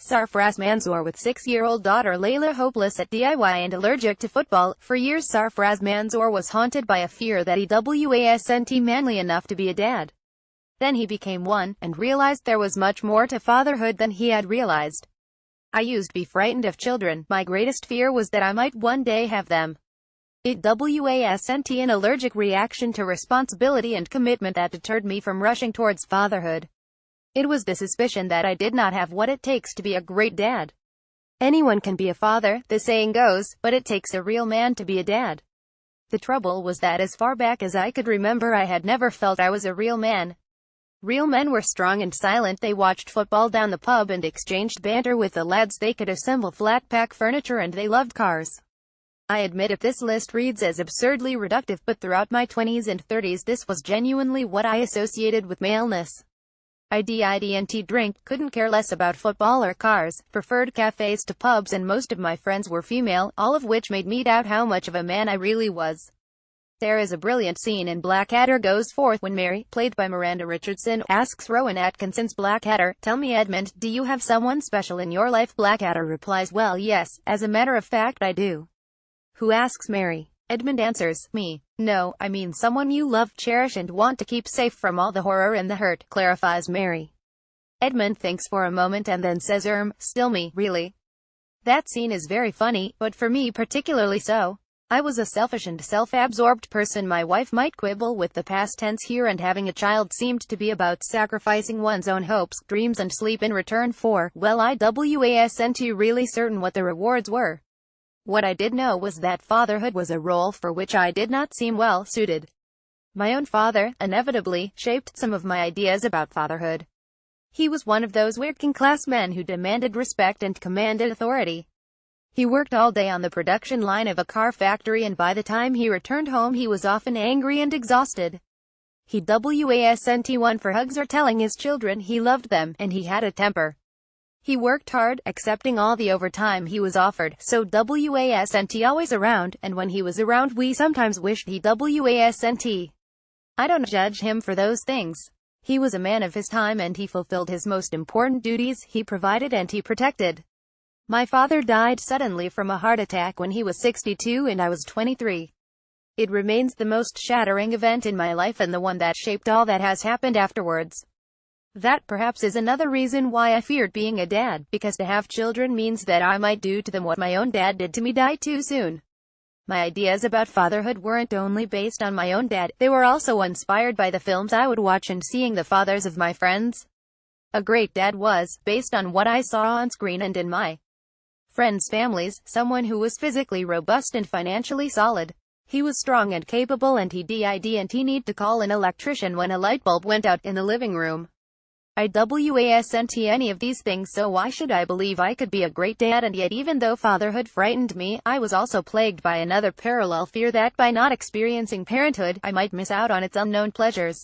Sarfraz Manzoor with 6-year-old daughter Laila Hopeless at DIY and allergic to football. For years Sarfraz Manzoor was haunted by a fear that he wasn't manly enough to be a dad. Then he became one, and realized there was much more to fatherhood than he had realized. I used to be frightened of children. My greatest fear was that I might one day have them. It wasn't an allergic reaction to responsibility and commitment that deterred me from rushing towards fatherhood. It was the suspicion that I did not have what it takes to be a great dad. Anyone can be a father, the saying goes, but it takes a real man to be a dad. The trouble was that as far back as I could remember I had never felt I was a real man. Real men were strong and silent. They watched football down the pub and exchanged banter with the lads. They could assemble flat-pack furniture and they loved cars. I admit if this list reads as absurdly reductive, but throughout my 20s and 30s this was genuinely what I associated with maleness. I didn't drink, couldn't care less about football or cars, preferred cafes to pubs, and most of my friends were female, all of which made me doubt how much of a man I really was. There is a brilliant scene in Blackadder Goes Forth when Mary, played by Miranda Richardson, asks Rowan Atkinson's Blackadder, "Tell me, Edmund, do you have someone special in your life?" Blackadder replies, "Well, yes, as a matter of fact I do." Who asks Mary. Edmund answers, "Me. No, I mean someone you love, cherish and want to keep safe from all the horror and the hurt," clarifies Mary. Edmund thinks for a moment and then says, "Still me, really." That scene is very funny, but for me particularly so. I was a selfish and self-absorbed person. My wife might quibble with the past tense here, and having a child seemed to be about sacrificing one's own hopes, dreams and sleep in return for, well, I wasn't really certain what the rewards were. What I did know was that fatherhood was a role for which I did not seem well suited. My own father, inevitably, shaped some of my ideas about fatherhood. He was one of those working-class men who demanded respect and commanded authority. He worked all day on the production line of a car factory, and by the time he returned home he was often angry and exhausted. He wasn't one for hugs or telling his children he loved them, and he had a temper. He worked hard, accepting all the overtime he was offered, so wasn't always around, and when he was around we sometimes wished he wasn't. I don't judge him for those things. He was a man of his time and he fulfilled his most important duties. He provided and he protected. My father died suddenly from a heart attack when he was 62 and I was 23. It remains the most shattering event in my life and the one that shaped all that has happened afterwards. That perhaps is another reason why I feared being a dad, because to have children means that I might do to them what my own dad did to me, die too soon. My ideas about fatherhood weren't only based on my own dad, they were also inspired by the films I would watch and seeing the fathers of my friends. A great dad was, based on what I saw on screen and in my friends' families, someone who was physically robust and financially solid. He was strong and capable, and he didn't need to call an electrician when a light bulb went out in the living room. I wasn't any of these things, so why should I believe I could be a great dad? And yet, even though fatherhood frightened me, I was also plagued by another parallel fear that by not experiencing parenthood, I might miss out on its unknown pleasures.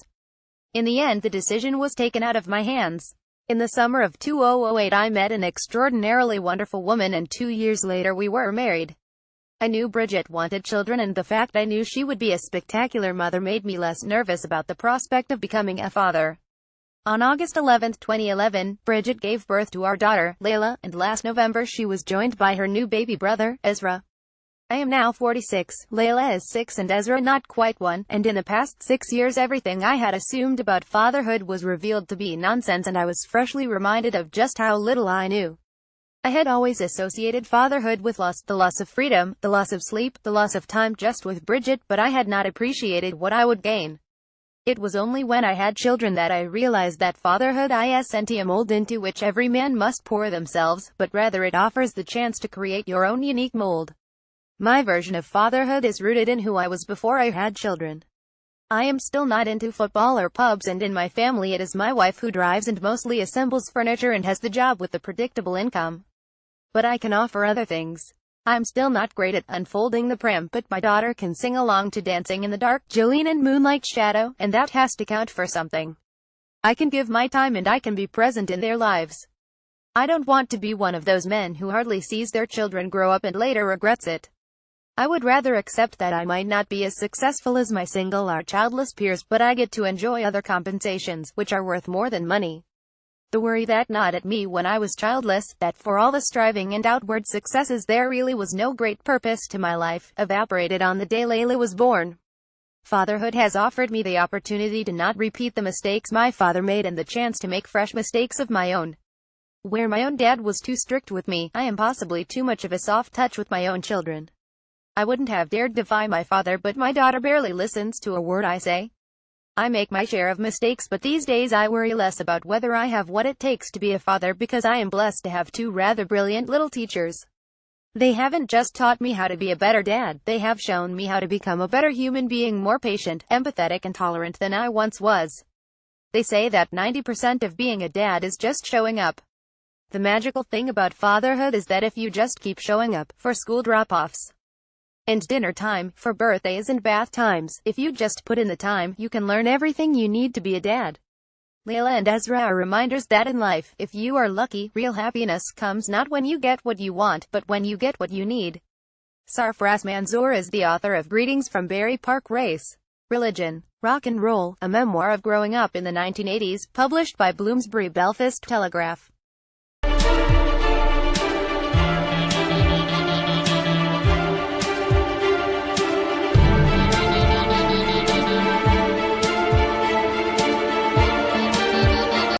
In the end, the decision was taken out of my hands. In the summer of 2008 I met an extraordinarily wonderful woman, and 2 years later we were married. I knew Bridget wanted children, and the fact I knew she would be a spectacular mother made me less nervous about the prospect of becoming a father. On August 11, 2011, Bridget gave birth to our daughter, Laila, and last November she was joined by her new baby brother, Ezra. I am now 46, Laila is 6 and Ezra not quite 1, and in the past 6 years everything I had assumed about fatherhood was revealed to be nonsense, and I was freshly reminded of just how little I knew. I had always associated fatherhood with loss, the loss of freedom, the loss of sleep, the loss of time just with Bridget, but I had not appreciated what I would gain. It was only when I had children that I realized that fatherhood isn't a mold into which every man must pour themselves, but rather it offers the chance to create your own unique mold. My version of fatherhood is rooted in who I was before I had children. I am still not into football or pubs, and in my family it is my wife who drives and mostly assembles furniture and has the job with the predictable income. But I can offer other things. I'm still not great at unfolding the pram, but my daughter can sing along to Dancing in the Dark, Jolene and Moonlight Shadow, and that has to count for something. I can give my time and I can be present in their lives. I don't want to be one of those men who hardly sees their children grow up and later regrets it. I would rather accept that I might not be as successful as my single or childless peers, but I get to enjoy other compensations, which are worth more than money. The worry that gnawed at me when I was childless, that for all the striving and outward successes there really was no great purpose to my life, evaporated on the day Laila was born. Fatherhood has offered me the opportunity to not repeat the mistakes my father made and the chance to make fresh mistakes of my own. Where my own dad was too strict with me, I am possibly too much of a soft touch with my own children. I wouldn't have dared defy my father, but my daughter barely listens to a word I say. I make my share of mistakes, but these days I worry less about whether I have what it takes to be a father because I am blessed to have two rather brilliant little teachers. They haven't just taught me how to be a better dad, they have shown me how to become a better human being, more patient, empathetic and tolerant than I once was. They say that 90% of being a dad is just showing up. The magical thing about fatherhood is that if you just keep showing up, for school drop-offs and dinner time, for birthdays and bath times, if you just put in the time, you can learn everything you need to be a dad. Laila and Ezra are reminders that in life, if you are lucky, real happiness comes not when you get what you want, but when you get what you need. Sarfraz Manzoor is the author of Greetings from Berry Park, Race, Religion, Rock and Roll, a memoir of growing up in the 1980s, published by Bloomsbury Belfast Telegraph.